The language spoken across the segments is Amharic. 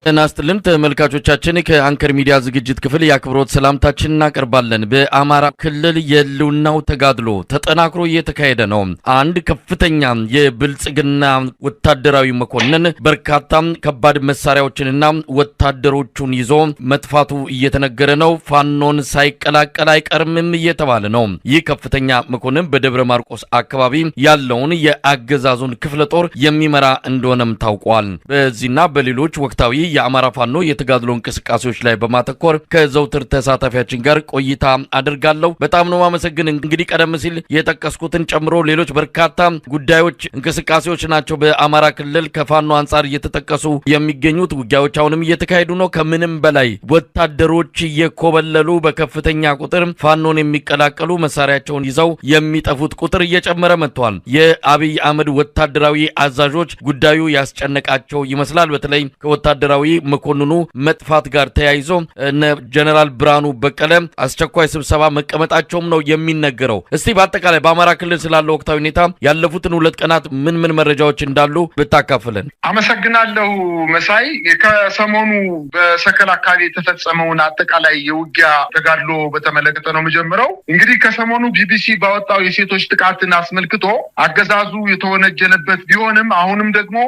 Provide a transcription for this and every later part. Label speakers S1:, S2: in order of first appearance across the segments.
S1: እናስተልን ተመልካቾቻችን ከአንከር ሚዲያ ዝግጅት ክፍል ያክብሮት ሰላምታችንን እናቀርባለን። በአማራ ክልል የሉናው ተጋድሎ ተጠናክሮ እየተካሄደ ነው። አንድ ከፍተኛ የብልጽግና ወታደራዊ መኮንን በርካታ ከባድ መሳሪያዎችንና ወታደሮቹን ይዞ መጥፋቱ እየተነገረ ነው። ፋኖን ሳይቀላቀል አይቀርምም እየተባለ ነው። ይህ ከፍተኛ መኮንን በደብረ ማርቆስ አካባቢ ያለውን የአገዛዙን ክፍለ ጦር የሚመራ እንደሆነም ታውቋል። በዚህና በሌሎች ወቅታዊ የአማራ ፋኖ የተጋድሎ እንቅስቃሴዎች ላይ በማተኮር ከዘውትር ተሳታፊያችን ጋር ቆይታ አድርጋለሁ። በጣም ነው ማመሰግን። እንግዲህ ቀደም ሲል የጠቀስኩትን ጨምሮ ሌሎች በርካታ ጉዳዮች እንቅስቃሴዎች ናቸው በአማራ ክልል ከፋኖ አንጻር እየተጠቀሱ የሚገኙት። ውጊያዎች አሁንም እየተካሄዱ ነው። ከምንም በላይ ወታደሮች እየኮበለሉ በከፍተኛ ቁጥር ፋኖን የሚቀላቀሉ መሳሪያቸውን ይዘው የሚጠፉት ቁጥር እየጨመረ መጥቷል። የአብይ አህመድ ወታደራዊ አዛዦች ጉዳዩ ያስጨነቃቸው ይመስላል። በተለይ ከወታደራዊ መኮንኑ መጥፋት ጋር ተያይዞ ጀነራል ብርሃኑ በቀለ አስቸኳይ ስብሰባ መቀመጣቸውም ነው የሚነገረው። እስቲ በአጠቃላይ በአማራ ክልል ስላለው ወቅታዊ ሁኔታ ያለፉትን 2 ቀናት ምን መረጃዎች እንዳሉ ብታካፍለን።
S2: አመሰግናለሁ መሳይ። ከሰሞኑ በሰከላ አካባቢ የተፈጸመውን አጠቃላይ የውጊያ ተጋድሎ በተመለከተ ነው የምጀምረው። እንግዲህ ከሰሞኑ ቢቢሲ ባወጣው የሴቶች ጥቃትን አስመልክቶ አገዛዙ የተወነጀለበት ቢሆንም አሁንም ደግሞ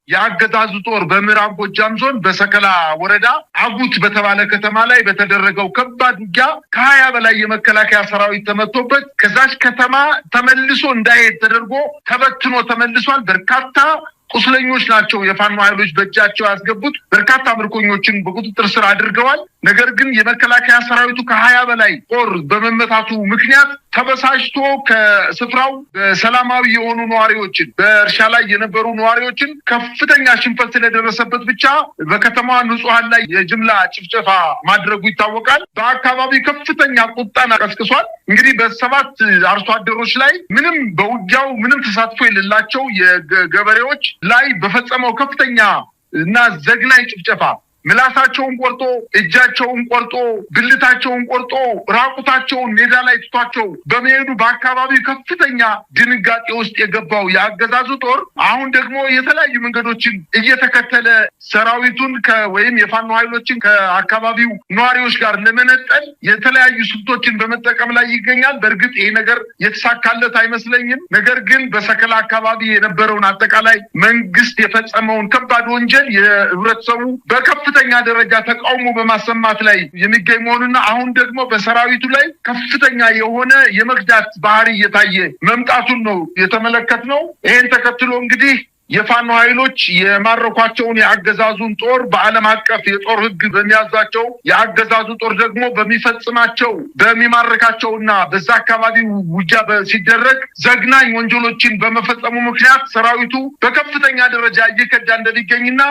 S2: የአገዛዙ ጦር በምዕራብ ጎጃም ዞን በሰከላ ወረዳ አጉት በተባለ ከተማ ላይ በተደረገው ከባድ ውጊያ ከ20 በላይ የመከላከያ ሰራዊት ተመቶበት ከዛች ከተማ ተመልሶ እንዳይሄድ ተደርጎ ተበትኖ ተመልሷል። በርካታ ቁስለኞች ናቸው የፋኖ ኃይሎች በእጃቸው ያስገቡት። በርካታ ምርኮኞችን በቁጥጥር ስር አድርገዋል። ነገር ግን የመከላከያ ሰራዊቱ ከ20 በላይ ጦር በመመታቱ ምክንያት ተበሳጭቶ ከስፍራው ሰላማዊ የሆኑ ነዋሪዎችን በእርሻ ላይ የነበሩ ነዋሪዎችን ከፍተኛ ሽንፈት ስለደረሰበት ብቻ በከተማዋ ንጹሃን ላይ የጅምላ ጭፍጨፋ ማድረጉ ይታወቃል። በአካባቢ ከፍተኛ ቁጣን ቀስቅሷል። እንግዲህ በሰባት አርሶ አደሮች ላይ በውጊያው ምንም ተሳትፎ የሌላቸው የገበሬዎች ላይ በፈጸመው ከፍተኛ እና ዘግናኝ ጭፍጨፋ ምላሳቸውን ቆርጦ እጃቸውን ቆርጦ ብልታቸውን ቆርጦ ራቁታቸውን ሜዳ ላይ ትቷቸው በመሄዱ በአካባቢው ከፍተኛ ድንጋጤ ውስጥ የገባው የአገዛዙ ጦር አሁን ደግሞ የተለያዩ መንገዶችን እየተከተለ ሰራዊቱን ወይም የፋኖ ኃይሎችን ከአካባቢው ነዋሪዎች ጋር ለመነጠል የተለያዩ ስልቶችን በመጠቀም ላይ ይገኛል። በእርግጥ ይሄ ነገር የተሳካለት አይመስለኝም። ነገር ግን በሰከላ አካባቢ የነበረውን አጠቃላይ መንግስት የፈጸመውን ከባድ ወንጀል የህብረተሰቡ በከፍተኛ ደረጃ ተቃውሞ በማሰማት ላይ የሚገኝ መሆኑና አሁን ደግሞ በሰራዊቱ ላይ ከፍተኛ የሆነ የመግዳት ባህሪ እየታየ መምጣቱን ነው የተመለከትነው። ይሄን ተከትሎ እንግዲህ የፋኖ ኃይሎች የማረኳቸውን የአገዛዙን ጦር በዓለም አቀፍ የጦር ሕግ በሚያዛቸው የአገዛዙ ጦር ደግሞ በሚፈጽማቸው በሚማረካቸውና በዛ አካባቢ ውጊያ ሲደረግ ዘግናኝ ወንጀሎችን በመፈጸሙ ምክንያት ሰራዊቱ በከፍተኛ ደረጃ እየከዳ እንደሚገኝና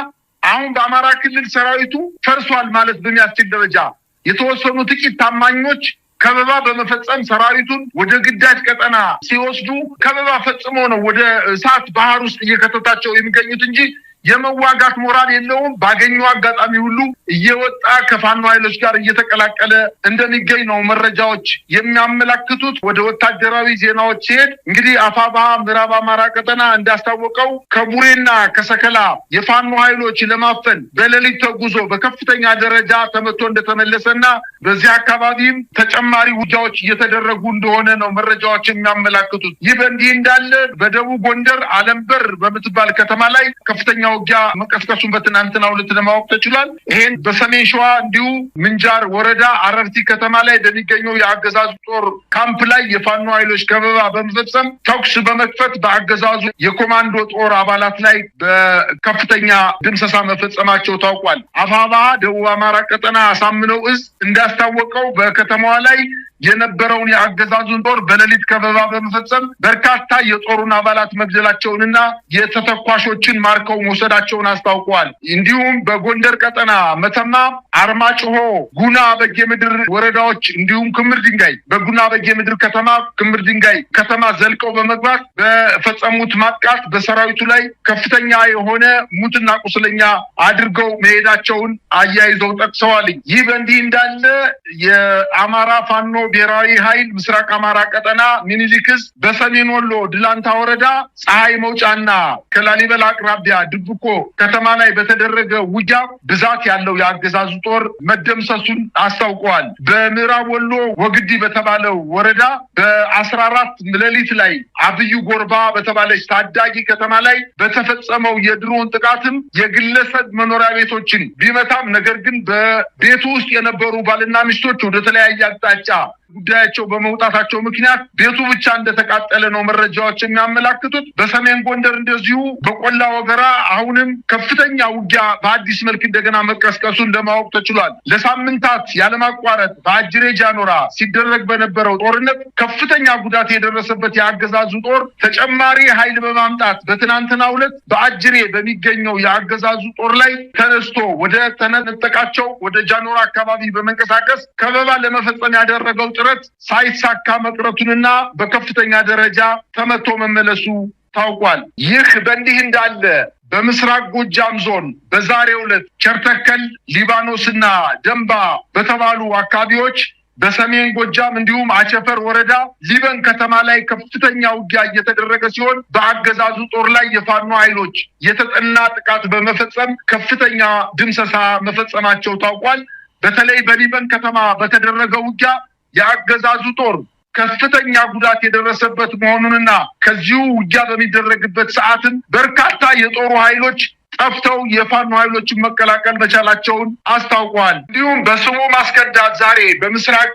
S2: አሁን በአማራ ክልል ሰራዊቱ ፈርሷል ማለት በሚያስችል ደረጃ የተወሰኑ ጥቂት ታማኞች ከበባ በመፈጸም ሰራዊቱን ወደ ግዳጅ ቀጠና ሲወስዱ ከበባ ፈጽሞ ነው ወደ እሳት ባህር ውስጥ እየከተታቸው የሚገኙት እንጂ የመዋጋት ሞራል የለውም። ባገኘው አጋጣሚ ሁሉ እየወጣ ከፋኖ ኃይሎች ጋር እየተቀላቀለ እንደሚገኝ ነው መረጃዎች የሚያመላክቱት። ወደ ወታደራዊ ዜናዎች ሲሄድ እንግዲህ አፋባሃ ምዕራብ አማራ ቀጠና እንዳስታወቀው ከቡሬና ከሰከላ የፋኖ ኃይሎች ለማፈን በሌሊት ተጉዞ በከፍተኛ ደረጃ ተመቶ እንደተመለሰና በዚህ አካባቢም ተጨማሪ ውጊያዎች እየተደረጉ እንደሆነ ነው መረጃዎች የሚያመላክቱት። ይህ በእንዲህ እንዳለ በደቡብ ጎንደር አለምበር በምትባል ከተማ ላይ ከፍተኛ ውጊያ መቀስቀሱን በትናንትናው ዕለት ለማወቅ ተችሏል። ይሄን በሰሜን ሸዋ እንዲሁ ምንጃር ወረዳ አረርቲ ከተማ ላይ በሚገኘው የአገዛዙ ጦር ካምፕ ላይ የፋኖ ኃይሎች ከበባ በመፈጸም ተኩስ በመክፈት በአገዛዙ የኮማንዶ ጦር አባላት ላይ በከፍተኛ ድምሰሳ መፈጸማቸው ታውቋል። አፋባሃ ደቡብ አማራ ቀጠና አሳምነው እዝ እንዳስታወቀው በከተማዋ ላይ የነበረውን የአገዛዙን ጦር በሌሊት ከበባ በመፈጸም በርካታ የጦሩን አባላት መግደላቸውንና የተተኳሾችን ማርከው መውሰዳቸውን አስታውቀዋል። እንዲሁም በጎንደር ቀጠና መተማ፣ አርማጭሆ፣ ጉና በጌምድር ወረዳዎች እንዲሁም ክምር ድንጋይ በጉና በጌምድር ከተማ ክምር ድንጋይ ከተማ ዘልቀው በመግባት በፈጸሙት ማጥቃት በሰራዊቱ ላይ ከፍተኛ የሆነ ሙትና ቁስለኛ አድርገው መሄዳቸውን አያይዘው ጠቅሰዋል። ይህ በእንዲህ እንዳለ የአማራ ፋኖ ብሔራዊ ኃይል ምስራቅ አማራ ቀጠና ሚኒሊክስ በሰሜን ወሎ ድላንታ ወረዳ ፀሐይ መውጫና ከላሊበላ አቅራቢያ ድብኮ ከተማ ላይ በተደረገ ውጊያ ብዛት ያለው የአገዛዙ ጦር መደምሰሱን አስታውቀዋል። በምዕራብ ወሎ ወግዲ በተባለው ወረዳ በ14 ሌሊት ላይ አብዩ ጎርባ በተባለች ታዳጊ ከተማ ላይ በተፈጸመው የድሮን ጥቃትም የግለሰብ መኖሪያ ቤቶችን ቢመታም ነገር ግን በቤቱ ውስጥ የነበሩ ባልና ሚስቶች ወደ ተለያየ አቅጣጫ ጉዳያቸው በመውጣታቸው ምክንያት ቤቱ ብቻ እንደተቃጠለ ነው መረጃዎች የሚያመላክቱት። በሰሜን ጎንደር እንደዚሁ በቆላ ወገራ አሁንም ከፍተኛ ውጊያ በአዲስ መልክ እንደገና መቀስቀሱን ለማወቅ ተችሏል። ለሳምንታት ያለማቋረጥ በአጅሬ ጃኖራ ሲደረግ በነበረው ጦርነት ከፍተኛ ጉዳት የደረሰበት የአገዛዙ ጦር ተጨማሪ ኃይል በማምጣት በትናንትናው ዕለት በአጅሬ በሚገኘው የአገዛዙ ጦር ላይ ተነስቶ ወደ ተነጠቃቸው ወደ ጃኖራ አካባቢ በመንቀሳቀስ ከበባ ለመፈጸም ያደረገው ጥረት ሳይሳካ መቅረቱንና በከፍተኛ ደረጃ ተመቶ መመለሱ ታውቋል። ይህ በእንዲህ እንዳለ በምስራቅ ጎጃም ዞን በዛሬው ዕለት ቸርተከል፣ ሊባኖስና ደንባ በተባሉ አካባቢዎች በሰሜን ጎጃም እንዲሁም አቸፈር ወረዳ ሊበን ከተማ ላይ ከፍተኛ ውጊያ እየተደረገ ሲሆን በአገዛዙ ጦር ላይ የፋኖ ኃይሎች የተጠና ጥቃት በመፈጸም ከፍተኛ ድምሰሳ መፈጸማቸው ታውቋል። በተለይ በሊበን ከተማ በተደረገው ውጊያ የአገዛዙ ጦር ከፍተኛ ጉዳት የደረሰበት መሆኑንና ከዚሁ ውጊያ በሚደረግበት ሰዓትም በርካታ የጦሩ ኃይሎች ጠፍተው የፋኖ ኃይሎችን መቀላቀል መቻላቸውን አስታውቀዋል። እንዲሁም በስሙ ማስከዳት ዛሬ በምስራቅ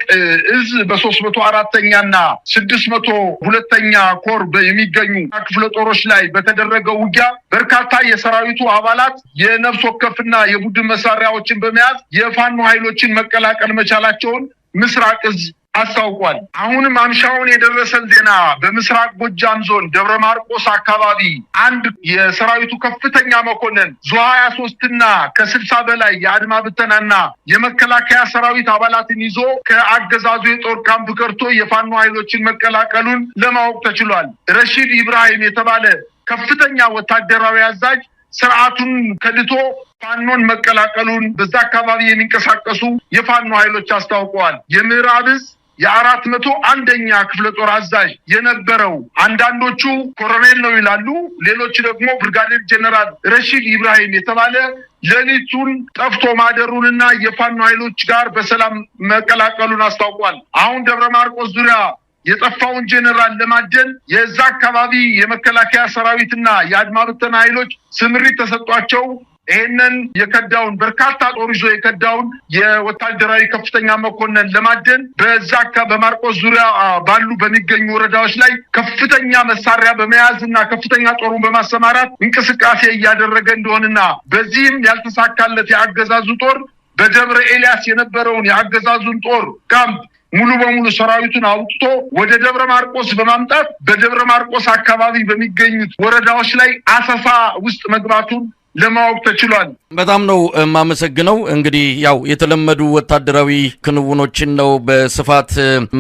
S2: እዝ በ304ኛና 602ኛ ኮር የሚገኙ ክፍለ ጦሮች ላይ በተደረገው ውጊያ በርካታ የሰራዊቱ አባላት የነፍስ ወከፍና የቡድን መሳሪያዎችን በመያዝ የፋኖ ኃይሎችን መቀላቀል መቻላቸውን ምስራቅ እዝ አስታውቋል። አሁንም አምሻውን የደረሰን ዜና በምስራቅ ጎጃም ዞን ደብረ ማርቆስ አካባቢ አንድ የሰራዊቱ ከፍተኛ መኮንን ዙ23ና ከ60 በላይ የአድማ ብተናና የመከላከያ ሰራዊት አባላትን ይዞ ከአገዛዙ የጦር ካምፕ ከርቶ የፋኖ ኃይሎችን መቀላቀሉን ለማወቅ ተችሏል። ረሺድ ኢብራሂም የተባለ ከፍተኛ ወታደራዊ አዛዥ ስርዓቱን ከድቶ ፋኖን መቀላቀሉን በዛ አካባቢ የሚንቀሳቀሱ የፋኖ ኃይሎች አስታውቀዋል። የምዕራብ ዕዝ የ401ኛ ክፍለ ጦር አዛዥ የነበረው አንዳንዶቹ ኮሎኔል ነው ይላሉ፣ ሌሎች ደግሞ ብርጋዴር ጀነራል ረሺድ ኢብራሂም የተባለ ሌሊቱን ጠፍቶ ማደሩንና የፋኖ ኃይሎች ጋር በሰላም መቀላቀሉን አስታውቋል። አሁን ደብረ ማርቆስ ዙሪያ የጠፋውን ጄኔራል ለማደን የዛ አካባቢ የመከላከያ ሰራዊትና የአድማ ብተና ኃይሎች ስምሪት ተሰጧቸው ይሄንን የከዳውን በርካታ ጦር ይዞ የከዳውን የወታደራዊ ከፍተኛ መኮንን ለማደን በዛ በማርቆስ ዙሪያ ባሉ በሚገኙ ወረዳዎች ላይ ከፍተኛ መሳሪያ በመያዝና ከፍተኛ ጦሩን በማሰማራት እንቅስቃሴ እያደረገ እንደሆነና በዚህም ያልተሳካለት የአገዛዙ ጦር በደብረ ኤልያስ የነበረውን የአገዛዙን ጦር ካምፕ ሙሉ በሙሉ ሰራዊቱን አውጥቶ ወደ ደብረ ማርቆስ በማምጣት በደብረ ማርቆስ አካባቢ በሚገኙት ወረዳዎች ላይ አሰሳ ውስጥ መግባቱን ለማወቅ ተችሏል።
S1: በጣም ነው የማመሰግነው። እንግዲህ ያው የተለመዱ ወታደራዊ ክንውኖችን ነው በስፋት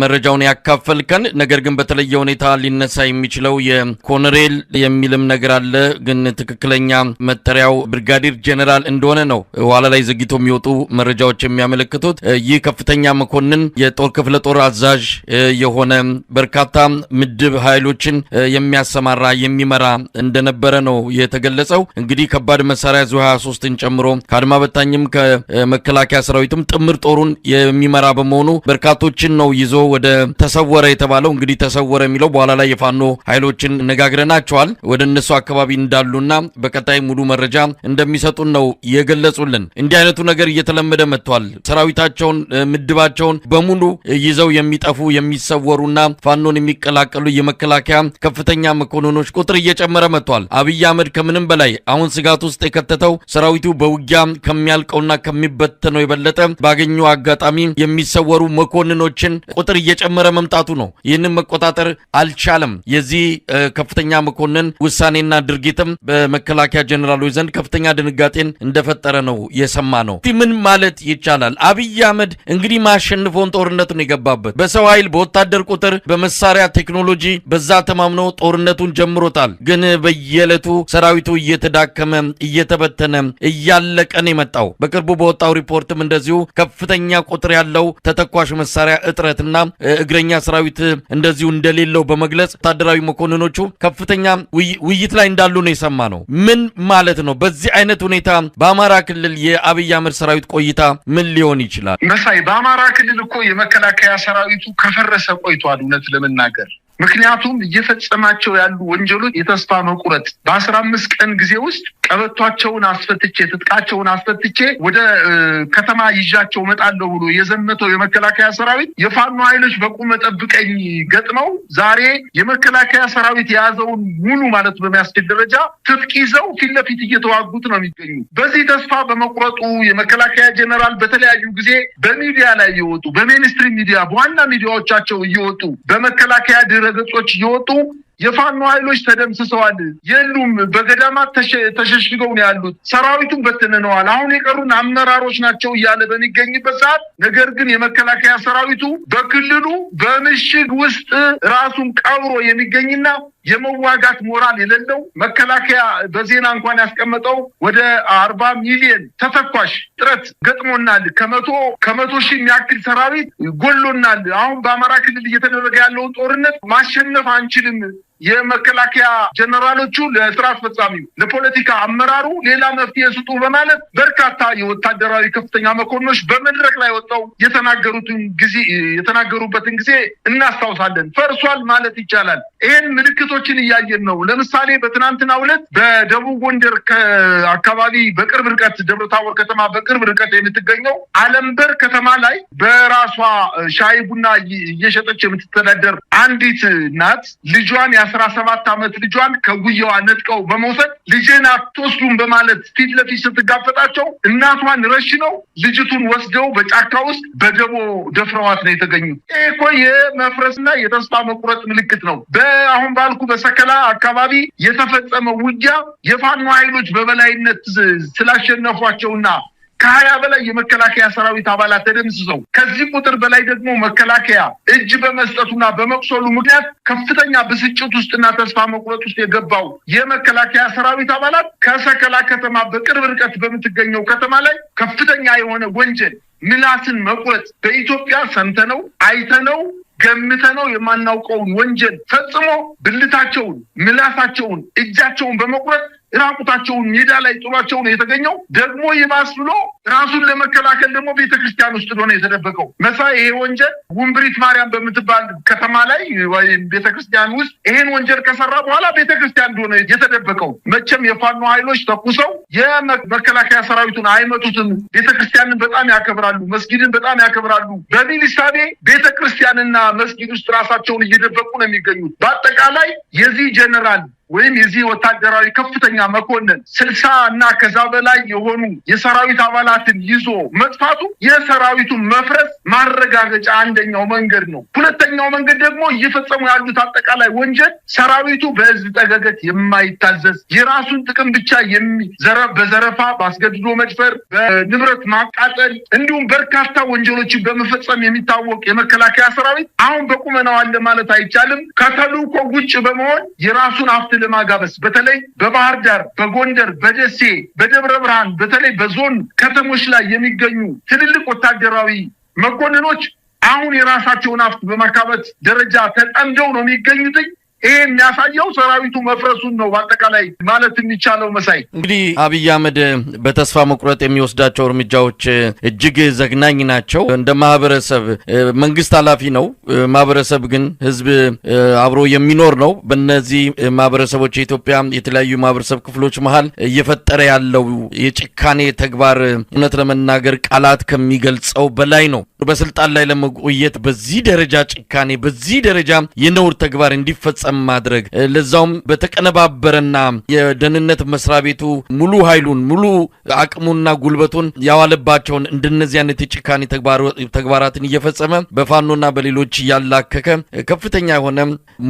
S1: መረጃውን ያካፈልከን። ነገር ግን በተለየ ሁኔታ ሊነሳ የሚችለው የኮሎኔል የሚልም ነገር አለ። ግን ትክክለኛ መጠሪያው ብርጋዴር ጄኔራል እንደሆነ ነው ኋላ ላይ ዘግይቶ የሚወጡ መረጃዎች የሚያመለክቱት። ይህ ከፍተኛ መኮንን የጦር ክፍለ ጦር አዛዥ የሆነ በርካታ ምድብ ኃይሎችን የሚያሰማራ የሚመራ እንደነበረ ነው የተገለጸው። እንግዲህ ከባድ መሳሪያ ዙ23ን ጨምሮ ከአድማ በታኝም ከመከላከያ ሰራዊትም ጥምር ጦሩን የሚመራ በመሆኑ በርካቶችን ነው ይዞ ወደ ተሰወረ የተባለው። እንግዲህ ተሰወረ የሚለው በኋላ ላይ የፋኖ ኃይሎችን ነጋግረናቸዋል ወደ እነሱ አካባቢ እንዳሉና በቀጣይ ሙሉ መረጃ እንደሚሰጡን ነው የገለጹልን። እንዲህ አይነቱ ነገር እየተለመደ መጥቷል። ሰራዊታቸውን ምድባቸውን በሙሉ ይዘው የሚጠፉ የሚሰወሩና ፋኖን የሚቀላቀሉ የመከላከያ ከፍተኛ መኮንኖች ቁጥር እየጨመረ መጥቷል። አብይ አህመድ ከምንም በላይ አሁን ስጋቱ ውስጥ የከተተው ሰራዊቱ በውጊያ ከሚያልቀውና ከሚበተነው የበለጠ ባገኘው አጋጣሚ የሚሰወሩ መኮንኖችን ቁጥር እየጨመረ መምጣቱ ነው። ይህንን መቆጣጠር አልቻለም። የዚህ ከፍተኛ መኮንን ውሳኔና ድርጊትም በመከላከያ ጀነራሎች ዘንድ ከፍተኛ ድንጋጤን እንደፈጠረ ነው የሰማ ነው። ምን ማለት ይቻላል? አብይ አህመድ እንግዲህ ማሸንፎን ጦርነቱን የገባበት በሰው ኃይል፣ በወታደር ቁጥር፣ በመሳሪያ ቴክኖሎጂ በዛ ተማምኖ ጦርነቱን ጀምሮታል። ግን በየዕለቱ ሰራዊቱ እየተዳከመ እየተበተነ እያለቀን የመጣው። በቅርቡ በወጣው ሪፖርትም እንደዚሁ ከፍተኛ ቁጥር ያለው ተተኳሽ መሳሪያ እጥረትና እግረኛ ሰራዊት እንደዚሁ እንደሌለው በመግለጽ ወታደራዊ መኮንኖቹ ከፍተኛ ውይይት ላይ እንዳሉ ነው የሰማነው። ምን ማለት ነው? በዚህ አይነት ሁኔታ በአማራ ክልል የአብይ አህመድ ሰራዊት ቆይታ ምን ሊሆን ይችላል?
S2: መሳይ በአማራ ክልል እኮ የመከላከያ ሰራዊቱ ከፈረሰ ቆይቷል እውነት ለመናገር። ምክንያቱም እየፈጸማቸው ያሉ ወንጀሎች የተስፋ መቁረጥ በ15 ቀን ጊዜ ውስጥ ቀበቷቸውን አስፈትቼ ትጥቃቸውን አስፈትቼ ወደ ከተማ ይዣቸው መጣለሁ ብሎ የዘመተው የመከላከያ ሰራዊት የፋኖ ኃይሎች በቁመ ጠብቀኝ ገጥመው ዛሬ የመከላከያ ሰራዊት የያዘውን ሙሉ ማለት በሚያስችል ደረጃ ትጥቅ ይዘው ፊት ለፊት እየተዋጉት ነው የሚገኙ። በዚህ ተስፋ በመቁረጡ የመከላከያ ጀነራል በተለያዩ ጊዜ በሚዲያ ላይ እየወጡ በሜንስትሪም ሚዲያ በዋና ሚዲያዎቻቸው እየወጡ በመከላከያ ድረገጾች እየወጡ የፋኖ ኃይሎች ተደምስሰዋል፣ የሉም፣ በገዳማት ተሸሽገው ነው ያሉት፣ ሰራዊቱን በትነነዋል፣ አሁን የቀሩን አመራሮች ናቸው እያለ በሚገኝበት ሰዓት ነገር ግን የመከላከያ ሰራዊቱ በክልሉ በምሽግ ውስጥ ራሱን ቀብሮ የሚገኝና የመዋጋት ሞራል የሌለው መከላከያ በዜና እንኳን ያስቀመጠው ወደ 40 ሚሊዮን ተተኳሽ ጥረት ገጥሞናል፣ ከመቶ ሺህ የሚያክል ሰራዊት ጎሎናል፣ አሁን በአማራ ክልል እየተደረገ ያለውን ጦርነት ማሸነፍ አንችልም፣ የመከላከያ ጀነራሎቹ ለስራ አስፈጻሚው ለፖለቲካ አመራሩ ሌላ መፍትሄ ስጡ በማለት በርካታ የወታደራዊ ከፍተኛ መኮንኖች በመድረክ ላይ ወጣው የተናገሩበትን ጊዜ እናስታውሳለን። ፈርሷል ማለት ይቻላል። ይሄን ምልክቶችን እያየን ነው። ለምሳሌ በትናንትናው ዕለት በደቡብ ጎንደር አካባቢ በቅርብ ርቀት ደብረታቦር ከተማ በቅርብ ርቀት የምትገኘው አለምበር ከተማ ላይ በራሷ ሻይ ቡና እየሸጠች የምትተዳደር አንዲት እናት ልጇን የ17 ዓመት ልጇን ከጉያዋ ነጥቀው በመውሰድ ልጄን አትወስዱም በማለት ፊት ለፊት ስትጋፈጣቸው እናቷን ረሽነው ልጅቱን ወስደው በጫካ ውስጥ በደቦ ደፍረዋት ነው የተገኙት። ይሄ እኮ የመፍረስና የተስፋ መቁረጥ ምልክት ነው። አሁን ባልኩ በሰከላ አካባቢ የተፈጸመው ውጊያ የፋኖ ኃይሎች በበላይነት ስላሸነፏቸውና ከ20 በላይ የመከላከያ ሰራዊት አባላት ተደምስሰው ከዚህ ቁጥር በላይ ደግሞ መከላከያ እጅ በመስጠቱና በመቁሰሉ ምክንያት ከፍተኛ ብስጭት ውስጥና ተስፋ መቁረጥ ውስጥ የገባው የመከላከያ ሰራዊት አባላት ከሰከላ ከተማ በቅርብ ርቀት በምትገኘው ከተማ ላይ ከፍተኛ የሆነ ወንጀል ምላስን መቁረጥ በኢትዮጵያ ሰምተነው አይተነው ገምተነው የማናውቀውን ወንጀል ፈጽሞ ብልታቸውን ምላሳቸውን እጃቸውን በመቁረጥ ራቁታቸውን ሜዳ ላይ ጥሏቸው ነው የተገኘው። ደግሞ ይባስ ብሎ ራሱን ለመከላከል ደግሞ ቤተክርስቲያን ውስጥ ነው የተደበቀው። መሳይ ይሄ ወንጀል ውምብሪት ማርያም በምትባል ከተማ ላይ ወይም ቤተክርስቲያን ውስጥ ይሄን ወንጀል ከሰራ በኋላ ቤተክርስቲያን እንደሆነ የተደበቀው። መቼም የፋኖ ኃይሎች ተኩሰው የመከላከያ ሰራዊቱን አይመቱትም። ቤተክርስቲያንን በጣም ያከብራሉ፣ መስጊድን በጣም ያከብራሉ። በሚል እሳቤ ቤተክርስቲያንና መስጊድ ውስጥ ራሳቸውን እየደበቁ ነው የሚገኙት። በአጠቃላይ የዚህ ጀነራል ወይም የዚህ ወታደራዊ ከፍተኛ መኮንን 60 እና ከዛ በላይ የሆኑ የሰራዊት አባላትን ይዞ መጥፋቱ የሰራዊቱን መፍረስ ማረጋገጫ አንደኛው መንገድ ነው። ሁለተኛው መንገድ ደግሞ እየፈጸሙ ያሉት አጠቃላይ ወንጀል ሰራዊቱ በህዝብ ጠገገት የማይታዘዝ የራሱን ጥቅም ብቻ በዘረፋ፣ በአስገድዶ መድፈር፣ በንብረት ማቃጠል እንዲሁም በርካታ ወንጀሎችን በመፈጸም የሚታወቅ የመከላከያ ሰራዊት አሁን በቁመናው አለ ማለት አይቻልም። ከተልዕኮ ውጭ በመሆን የራሱን ሀብት ለማጋበስ በተለይ በባህር ዳር፣ በጎንደር፣ በደሴ፣ በደብረ ብርሃን በተለይ በዞን ከተሞች ላይ የሚገኙ ትልልቅ ወታደራዊ መኮንኖች አሁን የራሳቸውን ሀብት በማካበት ደረጃ ተጠምደው ነው የሚገኙት። ይሄ የሚያሳየው ሰራዊቱ መፍረሱን ነው በአጠቃላይ ማለት የሚቻለው። መሳይ
S1: እንግዲህ አብይ አህመድ በተስፋ መቁረጥ የሚወስዳቸው እርምጃዎች እጅግ ዘግናኝ ናቸው። እንደ ማህበረሰብ መንግስት ኃላፊ ነው፣ ማህበረሰብ ግን ህዝብ አብሮ የሚኖር ነው። በእነዚህ ማህበረሰቦች የኢትዮጵያ የተለያዩ ማህበረሰብ ክፍሎች መሃል እየፈጠረ ያለው የጭካኔ ተግባር እውነት ለመናገር ቃላት ከሚገልጸው በላይ ነው። በስልጣን ላይ ለመቆየት በዚህ ደረጃ ጭካኔ፣ በዚህ ደረጃ የነውር ተግባር እንዲፈጸም ማድረግ ለዛውም በተቀነባበረና የደህንነት መስሪያ ቤቱ ሙሉ ኃይሉን ሙሉ አቅሙና ጉልበቱን ያዋለባቸውን እንደነዚህ አይነት የጭካኔ ተግባራትን እየፈጸመ በፋኖና በሌሎች ያላከከ ከፍተኛ የሆነ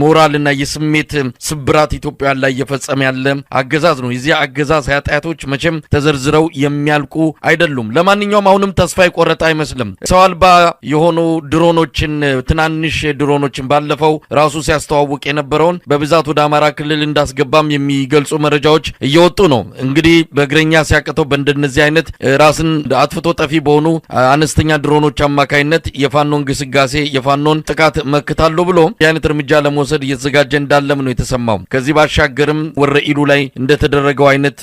S1: ሞራልና የስሜት ስብራት ኢትዮጵያ ላይ እየፈጸመ ያለ አገዛዝ ነው። የዚህ አገዛዝ ኃጢአቶች መቼም ተዘርዝረው የሚያልቁ አይደሉም። ለማንኛውም አሁንም ተስፋ የቆረጠ አይመስልም። ሰው አልባ የሆኑ ድሮኖችን ትናንሽ ድሮኖችን ባለፈው ራሱ ሲያስተዋውቅ የነበረው የነበረውን በብዛት ወደ አማራ ክልል እንዳስገባም የሚገልጹ መረጃዎች እየወጡ ነው። እንግዲህ በእግረኛ ሲያቀተው በእንደነዚህ አይነት ራስን አጥፍቶ ጠፊ በሆኑ አነስተኛ ድሮኖች አማካይነት የፋኖን ግስጋሴ የፋኖን ጥቃት መክታለሁ ብሎ የአይነት እርምጃ ለመውሰድ እየተዘጋጀ እንዳለም ነው የተሰማው። ከዚህ ባሻገርም ወረኢሉ ላይ እንደተደረገው አይነት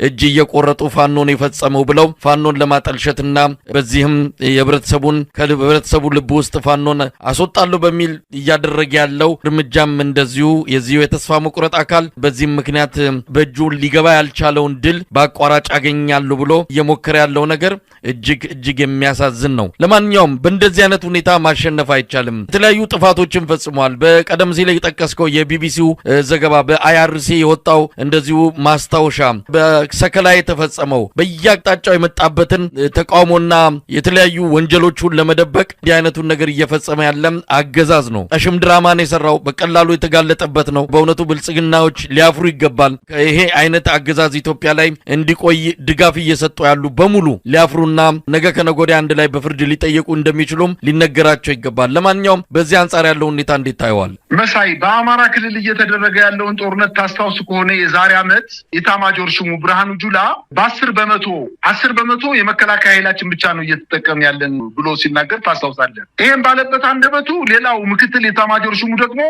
S1: እጅ እየቆረጡ ፋኖን የፈጸመው ብለው ፋኖን ለማጠልሸትና በዚህም የህብረተሰቡ ልብ ውስጥ ፋኖን አስወጣለሁ በሚል እያደረገ ያለው እርምጃም እንደዚሁ የዚሁ የተስፋ መቁረጥ አካል በዚህም ምክንያት በእጁ ሊገባ ያልቻለውን ድል በአቋራጭ አገኛለሁ ብሎ እየሞከረ ያለው ነገር እጅግ የሚያሳዝን ነው። ለማንኛውም በእንደዚህ አይነት ሁኔታ ማሸነፍ አይቻልም። የተለያዩ ጥፋቶችን ፈጽሟል። በቀደም ሲል የጠቀስከው የቢቢሲው ዘገባ በአይአርሲ የወጣው እንደዚሁ ማስታወሻ በሰከላ የተፈጸመው በየአቅጣጫው የመጣበትን ተቃውሞና የተለያዩ ወንጀሎቹን ለመደበቅ እንዲህ አይነቱን ነገር እየፈጸመ ያለም አገዛዝ ነው። አሽም ድራማን የሰራው በቀላሉ የተጋለጠበት ነው። በእውነቱ ብልጽግናዎች ሊያፍሩ ይገባል። ይሄ አይነት አገዛዝ ኢትዮጵያ ላይ እንዲቆይ ድጋፍ እየሰጡ ያሉ በሙሉ ሊያፍሩና ነገ ከነጎዲያ አንድ ላይ በፍርድ ሊጠየቁ እንደሚችሉም ሊነገራቸው ይገባል። ለማንኛውም በዚህ አንጻር ያለው ሁኔታ እንዴት ታየዋል?
S2: መሳይ በአማራ ክልል እየተደረገ ያለውን ጦርነት ታስታውስ ከሆነ የዛሬ ዓመት ኢታማጆር ሹሙ ብርሃኑ ጁላ በ10 በመቶ የመከላከያ ኃይላችን ብቻ ነው እየተጠቀም ያለን ብሎ ሲናገር ታስታውሳለን። ይሄን ባለበት አንደበቱ ሌላው ምክትል ኢታማጆር ሹሙ ደግሞ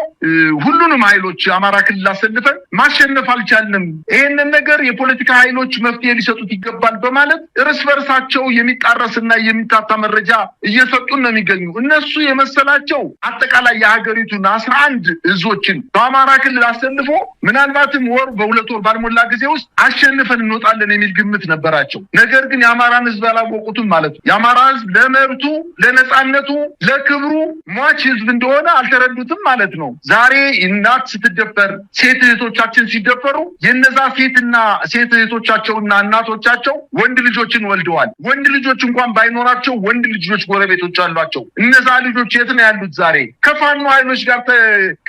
S2: ሁሉንም ኃይሎች አማራ ክልል አሰልፈን ማሸነፍ አልቻልንም፣ ይሄንን ነገር የፖለቲካ ኃይሎች መፍትሄ ሊሰጡት ይገባል በማለት እርስ በርሳቸው የሚጣረስና የሚታታ መረጃ እየሰጡን ነው የሚገኙ። እነሱ የመሰላቸው አጠቃላይ የሀገሪቱን 11 እዞችን በአማራ ክልል አሰልፎ ምናልባትም በሁለት ወር ባልሞላ ጊዜ ውስጥ አሸንፈን እንወጣለን የሚል ግምት ነበራቸው። ነገር ግን የአማራን ህዝብ አላወቁትም ማለት ነው። የአማራ ህዝብ ለመብቱ፣ ለነጻነቱ፣ ለክብሩ ሟች ህዝብ እንደሆነ አልተረዱትም ማለት ነው። ዛሬ እናት ስትደፈር፣ ሴት እህቶቻችን ሲደፈሩ የነዛ ሴት እህቶቻቸውና እናቶቻቸው ወንድ ልጆችን ወልደዋል። ወንድ ልጆች እንኳን ባይኖራቸው ወንድ ልጆች ጎረቤቶች አሏቸው። እነዛ ልጆች የት ነው ያሉት? ዛሬ ከፋኖ ኃይሎች ጋር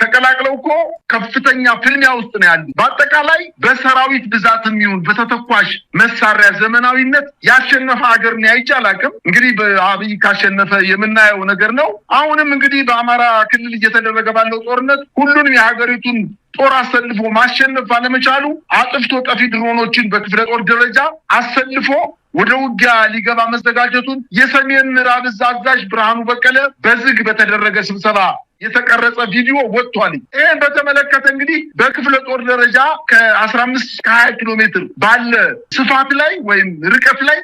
S2: ተቀላቅለው እኮ ከፍተኛ ፍልሚያ ውስጥ ነው ያሉት። በአጠቃላይ በሰራዊት ብዛትም ይሁን በተተኳሽ መሳሪያ ዘመናዊነት ያሸነፈ ሀገር ነው አይቼ አላውቅም። እንግዲህ በአብይ ካሸነፈ የምናየው ነገር ነው። አሁንም እንግዲህ በአማራ ክልል እየተደረገ ባለው ጦርነት ሁሉንም የሀገሪቱን ጦር አሰልፎ ማሸነፍ ባለመቻሉ አጥፍቶ ጠፊ ድሮኖችን በክፍለ ጦር ደረጃ አሰልፎ ወደ ውጊያ ሊገባ መዘጋጀቱን የሰሜን ምዕራብ እዝ አዛዥ ብርሃኑ በቀለ በዝግ በተደረገ ስብሰባ የተቀረጸ ቪዲዮ ወጥቷል። ይሄን በተመለከተ እንግዲህ በክፍለ ጦር ደረጃ ከ15 እስከ 20 ኪሎ ሜትር ባለ ስፋት ላይ ወይም ርቀት ላይ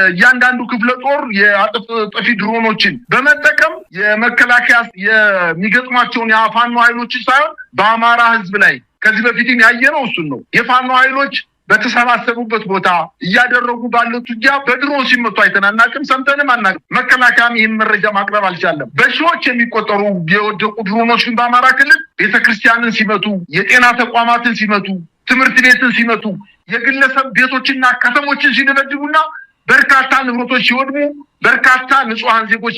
S2: እያንዳንዱ ክፍለ ጦር የአጥፍቶ ጠፊ ድሮኖችን በመጠቀም የመከላከያ የሚገጥሟቸውን የፋኖ ኃይሎች ሳይሆን በአማራ ህዝብ ላይ ከዚህ በፊትም ያየነው እሱን ነው። የፋኖ ኃይሎች በተሰባሰቡበት ቦታ እያደረጉ ባሉት ውጊያ በድሮን ሲመቱ አይተናናቅም፣ ሰምተንም አናቅም። መከላከያም ይህን መረጃ ማቅረብ አልቻለም። በሺዎች የሚቆጠሩ የወደቁ ድሮኖች ግን በአማራ ክልል ቤተክርስቲያንን ሲመቱ፣ የጤና ተቋማትን ሲመቱ፣ ትምህርት ቤትን ሲመቱ፣ የግለሰብ ቤቶችና ከተሞችን ሲደበድቡና በርካታ ንብረቶች ሲወድሙ፣ በርካታ ንጹሃን ዜጎች